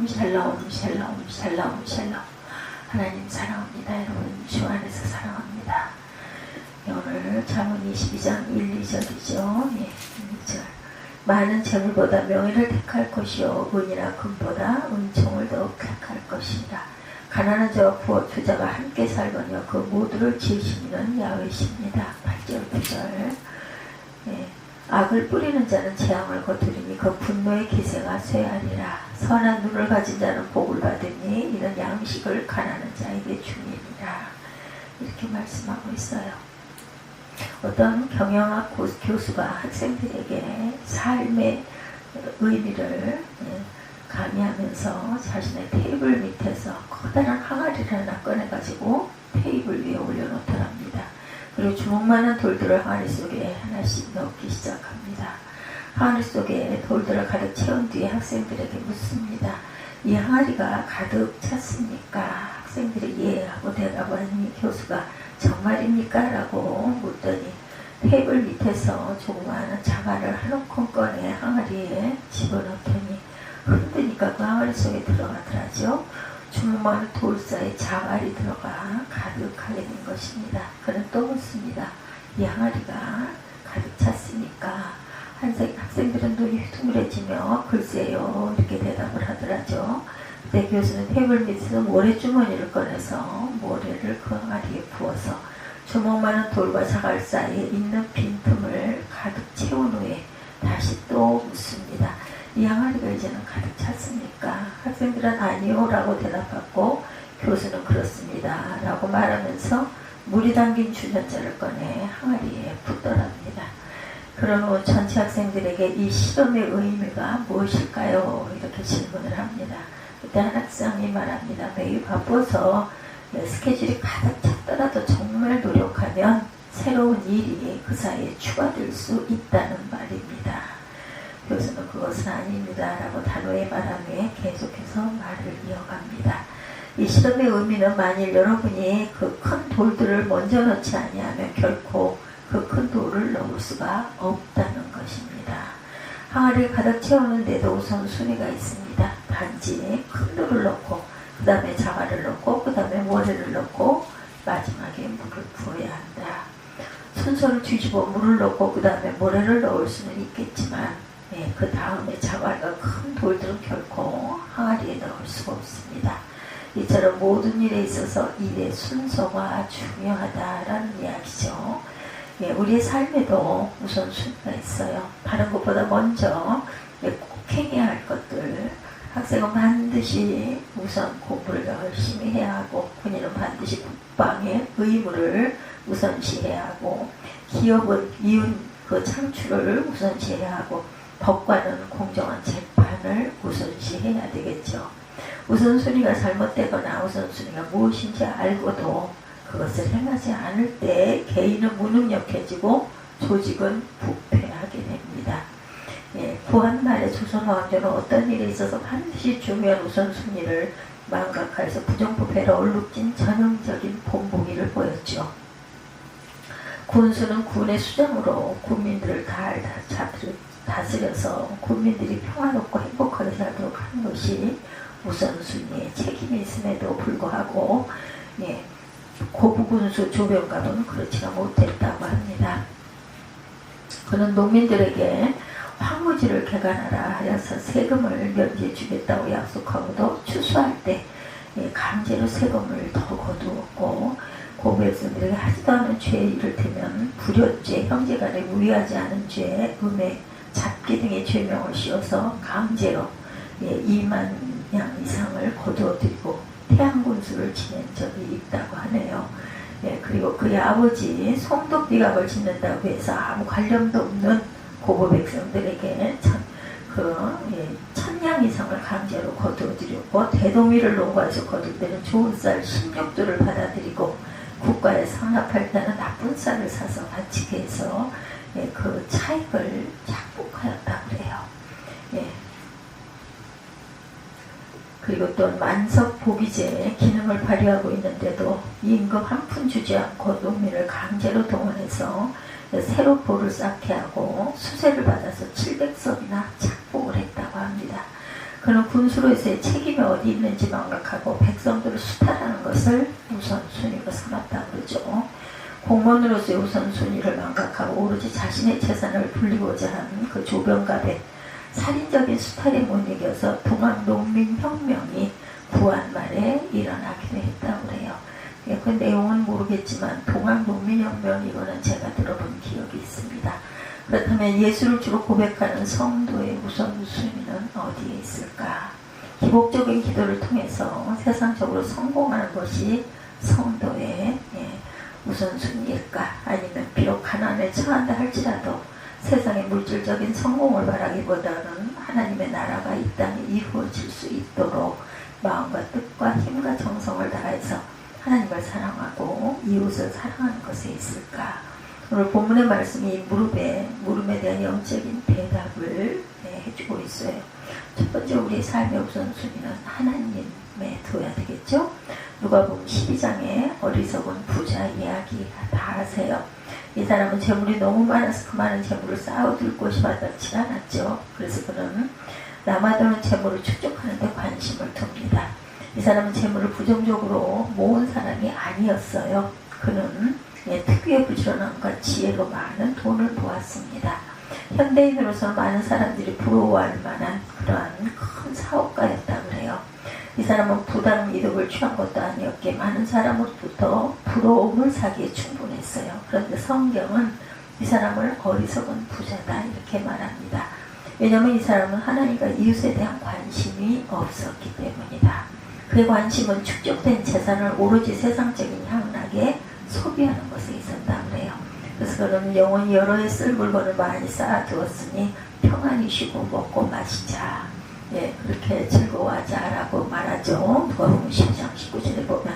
샬롬 샬롬 샬롬 샬롬 샬롬. 하나님 사랑합니다. 여러분 주 안에서 사랑합니다. 오늘 잠언 22장 1, 2절이죠. 예, 1절. 많은 재물보다 명예를 택할 것이요 은이나 금보다 은총을 더욱 택할 것이다. 가난한 자와 부자가 함께 살거니와 그 모두를 지으시는 야훼십니다. 8절 9절. 예. 악을 뿌리는 자는 재앙을 거두리니 그 분노의 기세가 쇠하리라. 선한 눈을 가진 자는 복을 받으니 이는 양식을 가난한 자에게 주니라. 이렇게 말씀하고 있어요. 어떤 경영학 교수가 학생들에게 삶의 의미를 강의하면서 자신의 테이블 밑에서 커다란 항아리를 하나 꺼내가지고 테이블 위에 올려놓더랍니다. 그리고 주먹만한 돌들을 항아리 속에 하나씩 넣기 시작합니다. 항아리 속에 돌들을 가득 채운 뒤에 학생들에게 묻습니다. 이 항아리가 가득 찼습니까? 학생들이 예 하고 대답을 하니 교수가 정말입니까? 라고 묻더니 테이블 밑에서 조그마한 자갈을 한 움큼 꺼내 항아리에 집어넣더니 흔드니까 그 항아리 속에 들어가더라죠. 주먹만한 돌 사이에 자갈이 들어가 가득하게 된 것입니다. 그는 또 묻습니다. 이 항아리가 가득 찼으니까 학생들은 눈이 휘둥그레지며 글쎄요 이렇게 대답을 하더라죠. 그때 교수는 테이블 밑에서 모래주머니를 꺼내서 모래를 그 항아리에 부어서 주먹만한 돌과 자갈 사이에 있는 빈틈을 가득 채운 후에 다시 또 묻습니다. 이 항아리가 이제는 가득 찼습니까? 학생들은 아니요 라고 대답하고 교수는 그렇습니다 라고 말하면서 물이 담긴 주전자를 꺼내 항아리에 붓더랍니다. 그런 후 전체 학생들에게 이 실험의 의미가 무엇일까요? 이렇게 질문을 합니다. 그때 한 학생이 말합니다. 매일 바빠서 스케줄이 가득 찼더라도 정말 노력하면 새로운 일이 그 사이에 추가될 수 있다는 말입니다. 교수는 그것은 아닙니다 라고 단호히 말하며 계속해서 말을 이어갑니다. 이 실험의 의미는 만일 여러분이 그 큰 돌들을 먼저 넣지 아니하면 결코 그 큰 돌을 넣을 수가 없다는 것입니다. 항아리를 가득 채우는데도 우선 순위가 있습니다. 단지 큰 돌을 넣고 그 다음에 자갈을 넣고 그 다음에 모래를 넣고 마지막에 물을 부어야 한다. 순서를 뒤집어 물을 넣고 그 다음에 모래를 넣을 수는 있겠지만 그 다음에 자갈과 큰 돌들은 결코 항아리에 넣을 수가 없습니다. 이처럼 모든 일에 있어서 일의 순서가 중요하다라는 이야기죠. 우리의 삶에도 우선순위가 있어요. 다른 것보다 먼저 꼭 해야 할 것들. 학생은 반드시 우선 공부를 열심히 해야 하고 군인은 반드시 국방의 의무를 우선시해야 하고 기업은 이윤 그 창출을 우선시해야 하고 법관은 공정한 재판을 우선시해야 되겠죠. 우선순위가 잘못되거나 우선순위가 무엇인지 알고도 그것을 행하지 않을 때 개인은 무능력해지고 조직은 부패하게 됩니다. 구한 말의 조선 왕조는 어떤 일에 있어서 반드시 중요한 우선순위를 망각해서 부정부패를 얼룩진 전형적인 본보기를 보였죠. 군수는 군의 수장으로 국민들을 다스려서 국민들이 평화롭고 행복하게 살도록 하는 것이 우선순위의 책임이 있음에도 불구하고 고부군수 조병갑은 그렇지가 못했다고 합니다. 그는 농민들에게 황무지를 개간하라 하여서 세금을 면제해 주겠다고 약속하고도 추수할 때 강제로 세금을 더 거두었고 고백성들에게 하지도 않은 죄 이를테면 불효죄, 형제간에 무의하지 않은 죄, 음해, 잡기 등의 죄명을 씌워서 강제로 2만 양 이상을 거두어들이고 태양군수를 지낸 적이 있다고 하네요. 그리고 그의 아버지 송독비각을 짓는다고 해서 아무 관련도 없는 고부 백성들에게 1000양 이상을 강제로 거두어들였고 대동위를 농가에서 거둘 때는 좋은 쌀 16두를 받아들이고 국가에 상납할 때는 나쁜 쌀을 사서 바치게 해서 그 차익을 착복하였다고 그래요. 그리고 또 만석 보기제의 기능을 발휘하고 있는데도 임금 한 푼 주지 않고 농민을 강제로 동원해서 새로 보를 쌓게 하고 수세를 받아서 700석이나 착복을 했다고 합니다. 그는 군수로서의 책임이 어디 있는지 망각하고 백성들을 수탈하는 것을 우선순위로 삼았다 그러죠. 공무원으로서의 우선순위를 망각하고 오로지 자신의 재산을 불리고자 한 그 조병갑의 살인적인 수탈에 못 이겨서 동학농민혁명이 구한 말에 일어나기도 했다고 그래요. 그 내용은 모르겠지만 동학농민혁명이거는 제가 들어본 기억이 있습니다. 그렇다면 예수를 주로 고백하는 성도의 우선순위는 어디에 있을까? 기복적인 기도를 통해서 세상적으로 성공하는 것이 성도의 우선순위일까? 아니면 비록 가난에 처한다 할지라도 세상의 물질적인 성공을 바라기보다는 하나님의 나라가 이 땅에 이루어질 수 있도록 마음과 뜻과 힘과 정성을 다해서 하나님을 사랑하고 이웃을 사랑하는 것에 있을까? 오늘 본문의 말씀이 물음에 대한 영적인 대답을 해주고 있어요. 첫 번째 우리의 삶의 우선순위는 하나님에 둬야 되겠죠? 누가복음 12장에 어리석은 부자 이야기 다 아세요. 이 사람은 재물이 너무 많아서 그 많은 재물을 쌓아둘 곳이 마땅치 않았죠. 그래서 그는 남아도는 재물을 축적하는 데 관심을 둡니다. 이 사람은 재물을 부정적으로 모은 사람이 아니었어요. 그는 특유의 부지런함과 지혜로 많은 돈을 모았습니다. 현대인으로서 많은 사람들이 부러워할 만한 그러한 큰 사업가였다 그래요. 이 사람은 부당한 이득을 취한 것도 아니었기에 많은 사람으로부터 부러움을 사기에 충분했어요. 그런데 성경은 이 사람을 어리석은 부자다 이렇게 말합니다. 왜냐하면 이 사람은 하나님과 이웃에 대한 관심이 없었기 때문이다. 그의 관심은 축적된 재산을 오로지 세상적인 향락에 소비하는 것에 있었다 그래요. 그래서 그는 영원히 여러 해 쓸 물건을 많이 쌓아두었으니 평안히 쉬고 먹고 마시자. 그렇게 즐거워하자라고 말하죠. 누가복음 10장 19절에 보면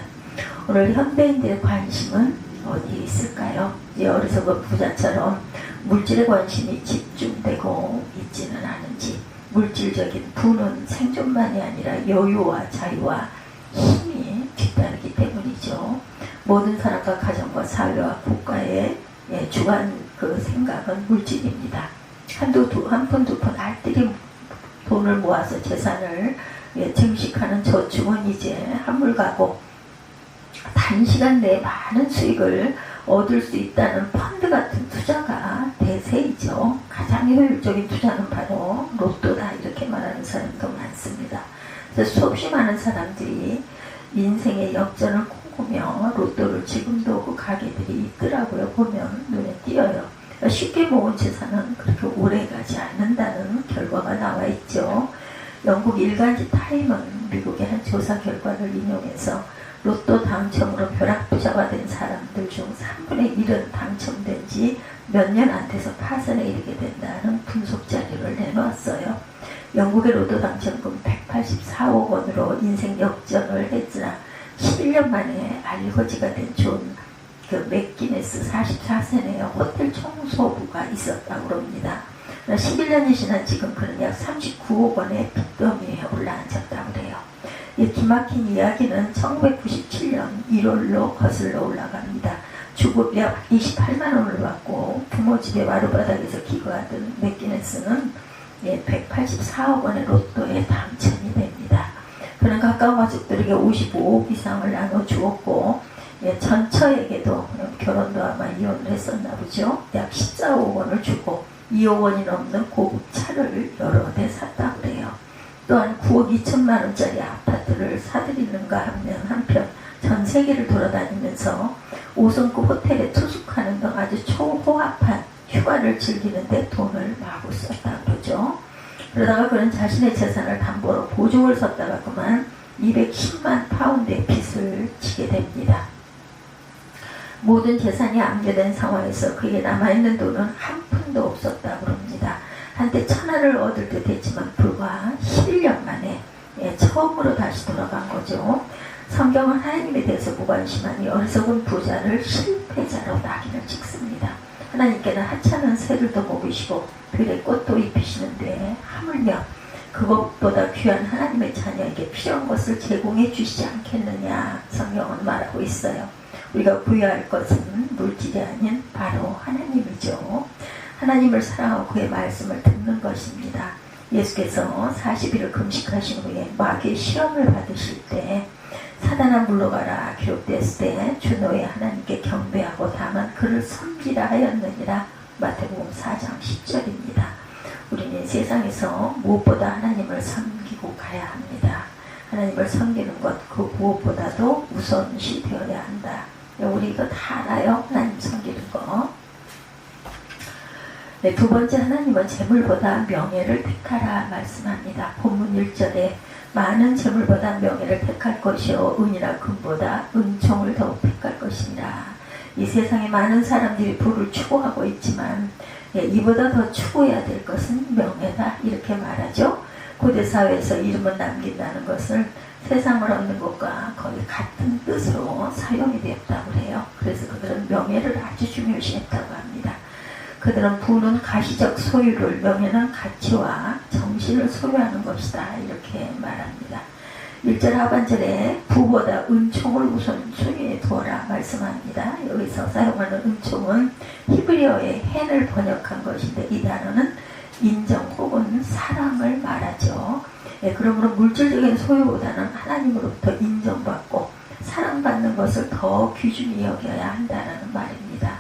오늘 현대인들의 관심은 어디에 있을까요? 이 어리석은 부자처럼 물질에 관심이 집중되고 있지는 않은지, 물질적인 부는 생존만이 아니라 여유와 자유와 힘이 뒤따르기 때문이죠. 모든 사람과 가정과 사회와 국가의 주관 그 생각은 물질입니다. 한 푼 두 푼 알뜰히 돈을 모아서 재산을 증식하는 저축은 이제 한물가고 단시간 내에 많은 수익을 얻을 수 있다는 펀드 같은 투자가 대세이죠. 가장 효율적인 투자는 바로 로또다 이렇게 말하는 사람도 많습니다. 그래서 수없이 많은 사람들이 인생의 역전을 꿈꾸며 로또를 지금도 그 가게들이 있더라고요. 보면 눈에 띄어요. 쉽게 모은 재산은 그렇게 오래가지 않는다는 결과가 나와 있죠. 영국 일간지 타임은 미국의 한 조사 결과를 인용해서 로또 당첨으로 벼락부자가 된 사람들 중 3분의 1은 당첨된 지 몇 년 안 돼서 파산에 이르게 된다는 분석 자료를 내놓았어요. 영국의 로또 당첨금 184억 원으로 인생 역전을 했으나 11년 만에 알거지가 된 존 맥기네스 44세네요. 호텔 청소부가 있었다고 합니다. 11년이 지난 지금 그는 약 39억 원의 빚더미에 올라앉았다고 그래요. 이 기막힌 이야기는 1997년 1월로 거슬러 올라갑니다. 주급 약 28만 원을 받고 부모 집에 마루바닥에서 기거하던 맥기네스는 184억 원의 로또에 당첨이 됩니다. 그는 가까운 가족들에게 55억 이상을 나눠주었고 전처에게도 결혼도 아마 이혼을 했었나 보죠. 약 14억 원을 주고 2억 원이 넘는 고급 차를 여러 대 샀다고 그래요. 또한 9억 2천만 원짜리 아파트를 사들이는가 하면 한편 전 세계를 돌아다니면서 5성급 호텔에 투숙하는 등 아주 초호화한 휴가를 즐기는데 돈을 마구 썼다고 그러죠. 그러다가 그는 자신의 재산을 담보로 보증을 섰다가 그만 210만 파운드의 빚을 지게 됩니다. 모든 재산이 압류된 상황에서 그에게 남아있는 돈은 한 푼도 없었다고 합니다. 한때 천하를 얻을 듯 했지만 불과 11년 만에 처음으로 다시 돌아간 거죠. 성경은 하나님에 대해서 무관심한 이 어리석은 부자를 실패자로 낙인을 찍습니다. 하나님께는 하찮은 새들도 먹이시고 들의 꽃도 입히시는데 하물며 그것보다 귀한 하나님의 자녀에게 필요한 것을 제공해 주시지 않겠느냐 성경은 말하고 있어요. 우리가 구해야 것은 물질이 아닌 바로 하나님이죠. 하나님을 사랑하고 그의 말씀을 듣는 것입니다. 예수께서 40일을 금식하신 후에 마귀의 시험을 받으실 때 사단아 물러가라 기록되었을 때 주 너의 하나님께 경배하고 다만 그를 섬기라 하였느니라. 마태복음 4장 10절입니다. 우리는 세상에서 무엇보다 하나님을 섬기고 가야 합니다. 하나님을 섬기는 것 그 무엇보다도 우선시 되어야 한다. 우리 이거 다 알아요? 하나님 섬기는 거. 네, 두 번째, 하나님은 재물보다 명예를 택하라 말씀합니다. 본문 1절에 많은 재물보다 명예를 택할 것이요 은이나 금보다 은총을 더욱 택할 것이니라. 이 세상에 많은 사람들이 부를 추구하고 있지만 이보다 더 추구해야 될 것은 명예다 이렇게 말하죠. 고대사회에서 이름을 남긴다는 것을 세상을 얻는 것과 거의 같은 뜻으로 사용이 되었다고 해요. 그래서 그들은 명예를 아주 중요시했다고 합니다. 그들은 부는 가시적 소유를, 명예는 가치와 정신을 소유하는 것이다 이렇게 말합니다. 1절 하반절에 부보다 은총을 우선 순위에 두어라 말씀합니다. 여기서 사용하는 은총은 히브리어의 헨을 번역한 것인데 이 단어는 인정 혹은 사랑을 말하죠. 그러므로 물질적인 소유보다는 하나님으로부터 인정받고 사랑받는 것을 더 귀중히 여겨야 한다는 말입니다.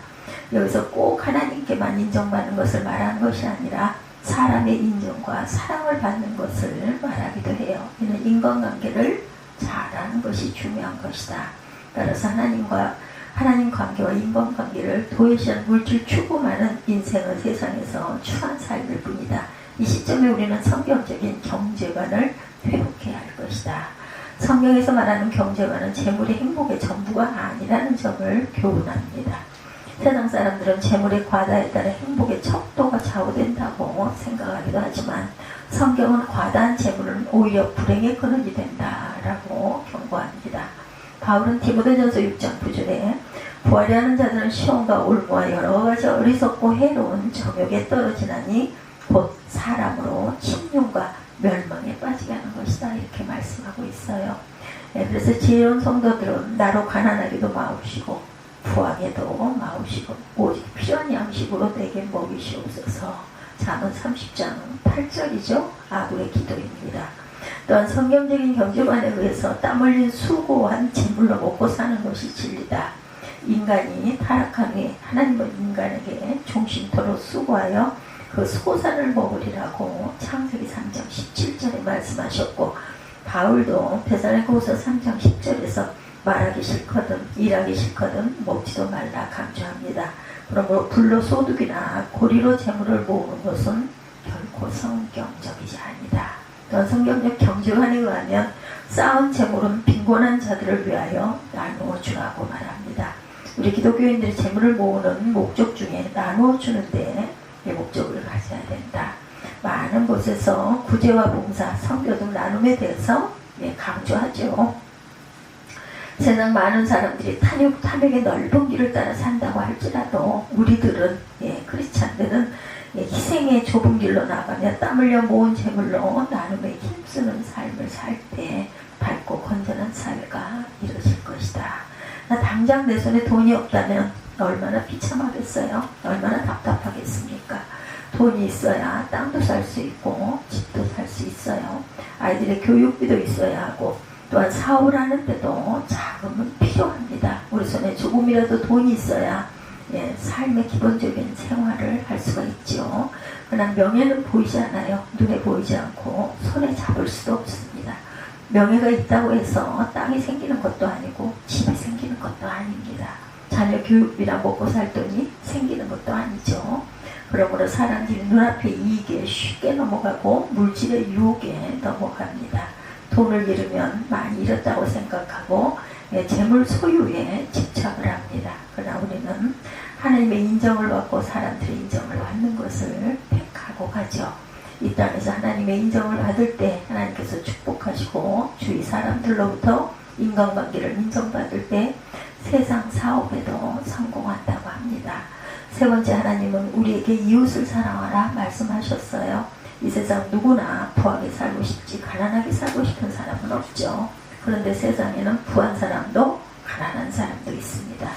여기서 꼭 하나님께만 인정받는 것을 말하는 것이 아니라 사람의 인정과 사랑을 받는 것을 말하기도 해요. 이는 인간관계를 잘하는 것이 중요한 것이다. 따라서 하나님 관계와 인간관계를 도외시한 물질 추구만은 인생은 세상에서 추한 삶일 뿐이다. 이 시점에 우리는 성경적인 경제관을 회복해야 할 것이다. 성경에서 말하는 경제관은 재물이 행복의 전부가 아니라는 점을 교훈합니다. 세상 사람들은 재물의 과다에 따라 행복의 척도가 좌우된다고 생각하기도 하지만 성경은 과다한 재물은 오히려 불행의 근원이 된다라고 경고합니다. 바울은 디모데전서 6장 9절에 부하려 하는 자들은 시험과 올무와 여러 가지 어리석고 해로운 정욕에 떨어지나니 곧 사람으로 침륜과 멸망에 빠지게 하는 것이다 이렇게 말씀하고 있어요. 그래서 지혜로운 성도들은 나로 가난하기도 마옵시고 부하게도 마옵시고 오직 필요한 양식으로 내게 먹이시옵소서. 잠언 30장 8절이죠. 아구의 기도입니다. 또한 성경적인 경제관에 의해서 땀 흘린 수고한 재물로 먹고 사는 것이 진리다. 인간이 타락한 후에 하나님은 인간에게 종신토로 수고하여 그 소산을 먹으리라고 창세기 3장 17절에 말씀하셨고 바울도 데살로니가후서 3장 10절에서 말하기 싫거든 일하기 싫거든 먹지도 말라 강조합니다. 그러므로 불로소득이나 고리로 재물을 모으는 것은 결코 성경적이지 아니다. 또한 성경적 경제관에 의하면 쌓은 재물은 빈곤한 자들을 위하여 나누어 주라고 말합니다. 우리 기독교인들이 재물을 모으는 목적 중에 나누어 주는 데 목적을 가져야 된다. 많은 곳에서 구제와 봉사, 선교 등 나눔에 대해서 강조하죠. 세상 많은 사람들이 탐욕의 넓은 길을 따라 산다고 할지라도 우리들은 크리스찬들은 희생의 좁은 길로 나가며 땀 흘려 모은 재물로 나눔에 힘쓰는 삶을 살 때 밝고 건전한 사회가 이루어질 것이다. 나 당장 내 손에 돈이 없다면 얼마나 비참하겠어요? 얼마나 답답하겠습니까? 돈이 있어야 땅도 살 수 있고 집도 살 수 있어요. 아이들의 교육비도 있어야 하고 또한 사업하는 데도 자금은 필요합니다. 우리 손에 조금이라도 돈이 있어야 삶의 기본적인 생활을 할 수가 있죠. 그러나 명예는 보이지 않아요. 눈에 보이지 않고 손에 잡을 수도 없습니다. 명예가 있다고 해서 땅이 생기는 것도 아니고 집이 생기는 것도 아닙니다. 자녀 교육비나 먹고 살 돈이 생기는 것도 아니죠. 그러므로 사람들이 눈앞의 이익에 쉽게 넘어가고 물질의 유혹에 넘어갑니다. 돈을 잃으면 많이 잃었다고 생각하고 재물 소유에 집착을 합니다. 그러나 우리는 하나님의 인정을 받고 사람들의 인정을 받는 것을 택하고 가죠. 이 땅에서 하나님의 인정을 받을 때 하나님께서 축복하시고 주위 사람들로부터 인간관계를 인정받을 때 세상 사업에도 성공한다고 합니다. 세 번째, 하나님은 우리에게 이웃을 사랑하라 말씀하셨어요. 이 세상 누구나 부하게 살고 싶지 가난하게 살고 싶은 사람은 없죠. 그런데 세상에는 부한 사람도 가난한 사람도 있습니다.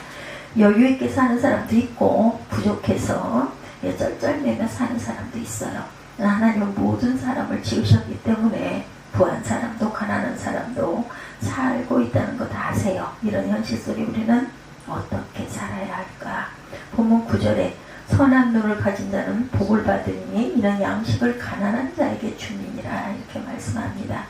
여유 있게 사는 사람도 있고 부족해서 쩔쩔매며 사는 사람도 있어요. 하나님은 모든 사람을 지으셨기 때문에 부한 사람도 가난한 사람도 살고 있다는 것 아세요? 이런 현실 속에 우리는 어떻게 살아야 할까? 본문 9절에 선한 눈을 가진 자는 복을 받으니 이런 양식을 가난한 자에게 주니라 이렇게 말씀합니다.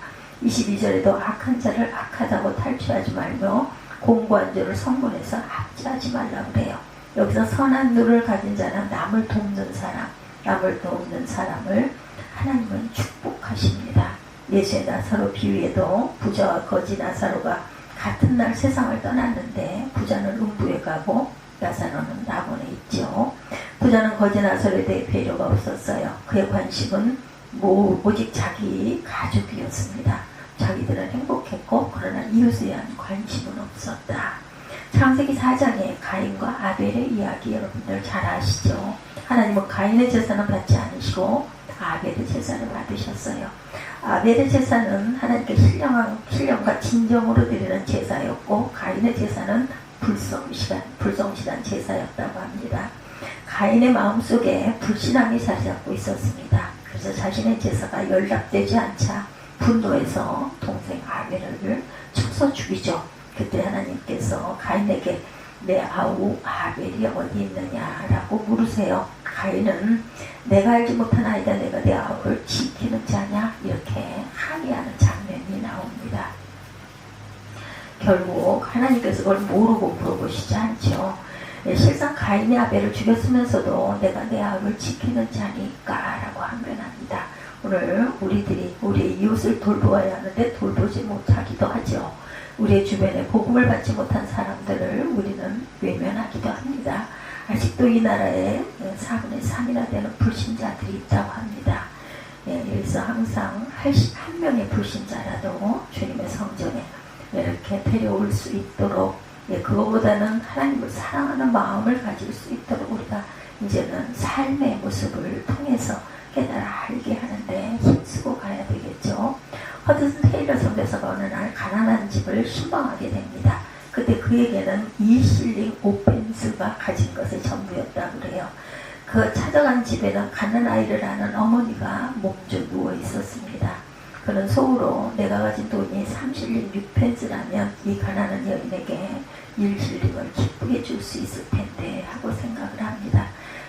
22절에도 악한 자를 악하다고 탈취하지 말며 공고한 자를 성문에서 합치하지 말라고 그래요. 여기서 선한 눈을 가진 자는 남을 돕는 사람, 남을 돕는 사람을 하나님은 축복하십니다. 예수의 나사로 비유에도 부자와 거지 나사로가 같은 날 세상을 떠났는데 부자는 음부에 가고 나사로는 낙원에 있죠. 부자는 거지 나사로에 대해 배려가 없었어요. 그의 관심은 오직 자기 가족이었습니다. 자기들은 행복했고 그러나 이웃에 대한 관심은 없었다. 창세기 4장에 가인과 아벨의 이야기 여러분들 잘 아시죠? 하나님은 가인의 제사는 받지 않으시고 아벨의 제사를 받으셨어요. 아벨의 제사는 하나님께 신령과 진정으로 드리는 제사였고 가인의 제사는 불성실한 제사였다고 합니다. 가인의 마음속에 불신앙이 자리 잡고 있었습니다. 그래서 자신의 제사가 연락되지 않자 분노해서 동생 아벨을 쳐서 죽이죠. 그때 하나님께서 가인에게 내 아우 아벨이 어디 있느냐라고 물으세요. 가인은 내가 알지 못한 아이다. 내가 내 아우를 지키는 자냐? 이렇게 항의하는 장면이 나옵니다. 결국 하나님께서 그걸 모르고 물어보시지 않죠. 실상 가인이 아벨을 죽였으면서도 내가 내 아우를 지키는 자니까 라고 항변합니다. 오늘 우리들이 우리의 이웃을 돌보아야 하는데 돌보지 못하기도 하죠. 우리의 주변에 복음을 받지 못한 사람들을 우리는 외면하기도 합니다. 아직도 이 나라에 4분의 3이나 되는 불신자들이 있다고 합니다. 그래서 항상 한 명의 불신자라도 주님의 성전에 이렇게 데려올 수 있도록 그거보다는 하나님을 사랑하는 마음을 가질 수 있도록 우리가 이제는 삶의 모습을 통해서 깨달아 알게 하는데 힘쓰고 가야 되겠죠. 허드슨 테일러 선교사가 어느 날 가난한 집을 신방하게 됩니다. 그때 그에게는 2실링 5펜스가 가진 것의 전부였다고 그래요. 그 찾아간 집에는 가난 아이를 낳는 어머니가 몸져 누워 있었습니다. 그는 속으로 내가 가진 돈이 3실링 6펜스라면 이 가난한 여인에게 1실링을 기쁘게 줄 수 있을 텐데 하고 생각을 합니다.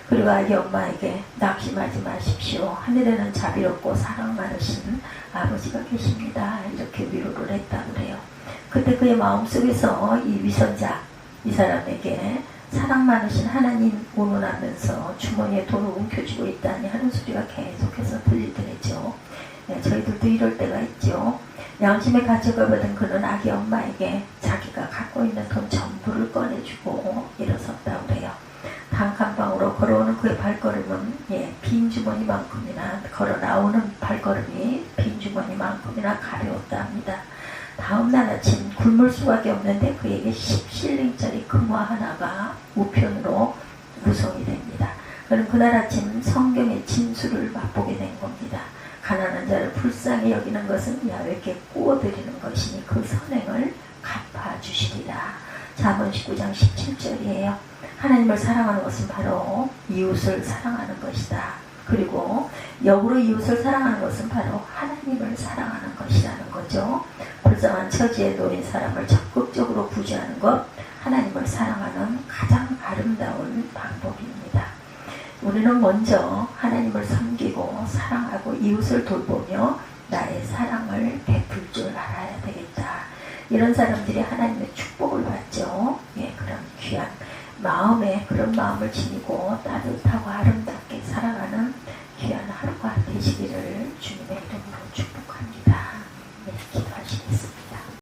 그리고 아기 엄마에게 낙심하지 마십시오. 하늘에는 자비롭고 사랑 많으신 아버지가 계십니다. 이렇게 위로를 했다고 그래요. 그때 그의 마음속에서 이 위선자, 이 사람에게 사랑 많으신 하나님 운운하면서 주머니에 돈을 움켜쥐고 있다니 하는 소리가 계속해서 들리더랬죠. 저희들도 이럴 때가 있죠. 양심의 가책을 받은 그는 아기 엄마에게 자기가 갖고 있는 돈 전부를 꺼내주고 일어섰다고 그래요. 단칸방으로 걸어오는 그의 발걸음은 빈 주머니만큼이나 걸어 나오는 발걸음이 빈 주머니만큼이나 가벼웠다 합니다. 다음날 아침 굶을 수밖에 없는데 그에게 10실링짜리 금화 하나가 우편으로 구성이 됩니다. 그는 그날 아침 성경의 진수를 맛보게 된 겁니다. 가난한 자를 불쌍히 여기는 것은 야훼께 구워드리는 것이니 그 선행을 갚아주시리라. 잠언 19장 17절이에요. 하나님을 사랑하는 것은 바로 이웃을 사랑하는 것이다. 그리고 역으로 이웃을 사랑하는 것은 바로 하나님을 사랑하는 것이라는 거죠. 불쌍한 처지에 놓인 사람을 적극적으로 구제하는 것, 하나님을 사랑하는 가장 아름다운 방법입니다. 우리는 먼저 하나님을 섬기고 사랑하고 이웃을 돌보며 나의 사랑을 베풀 줄 알아야 되겠다. 이런 사람들이 하나님의 축복을 받죠. 그런 귀한 마음에 그런 마음을 지니고 따뜻하고 아름답게 살아가는 귀한 하루가 되시기를 주님의 이름으로